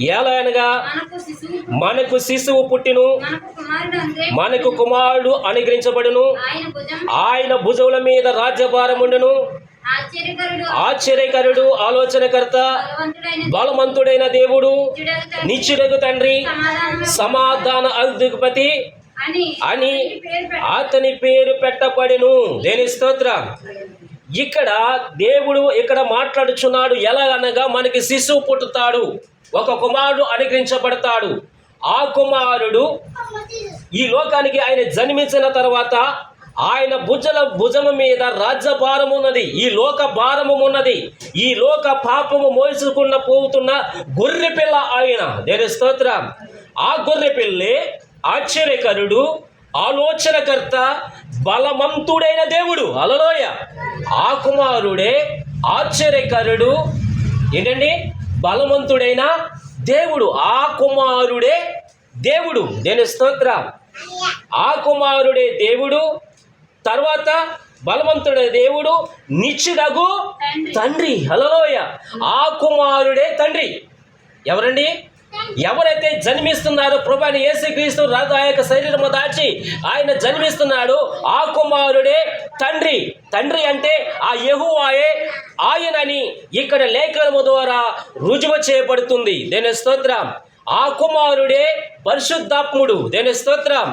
ఎలా అనగా మనకు శిశువు పుట్టిను, మనకు కుమారుడు అనుగ్రహించబడును, ఆయన భుజముల మీద రాజ్యభారముండును. ఆశ్చర్యకరుడు, ఆలోచనకర్త, బలవంతుడైన దేవుడు, నిత్యుడగు తండ్రి, సమాధాన అధిపతి అని అతని పేరు పెట్టబడెను. దేని స్తోత్రం. దేవుడు మాట్లాడుచున్నాడు. ఎలా అనగా మనకి శిశువు పుట్టుతాడు, ఒక కుమారుడు అనుగ్రహించబడతాడు. ఆ కుమారుడు ఈ లోకానికి ఆయన జన్మించిన తర్వాత ఆయన భుజము మీద రాజ్యభారము ఉన్నది, ఈ లోక భారము ఉన్నది. ఈ లోక పాపము మోసుకున్న పోతున్న గొర్రె పిల్ల ఆయన. దేని స్తోత్రం. ఆ గొర్రె పిల్లే ఆశ్చర్యకరుడు, ఆలోచనకర్త, బలవంతుడైన దేవుడు. హల్లెలూయా. ఆ కుమారుడే ఆశ్చర్యకరుడు, ఏంటండి, బలవంతుడైన దేవుడు. ఆ కుమారుడే దేవుడు. దేని స్తోత్రం. ఆ కుమారుడే దేవుడు, తర్వాత బలవంతుడైన దేవుడు, నిత్యుడగు తండ్రి. హల్లెలూయా. ఆ కుమారుడే తండ్రి. ఎవరండి? ఎవరైతే జన్మిస్తున్నారో ప్రభువైన యేసుక్రీస్తు ఆ యొక్క శరీరము దాచి ఆయన జన్మిస్తున్నాడు, ఆ కుమారుడే తండ్రి. తండ్రి అంటే ఆ యెహోవాయే ఆయనని ఇక్కడ లేఖనము ద్వారా రుజువు చేయబడుతుంది. దేని స్తోత్రం. ఆ కుమారుడే పరిశుద్ధాత్ముడు. దేని స్తోత్రం.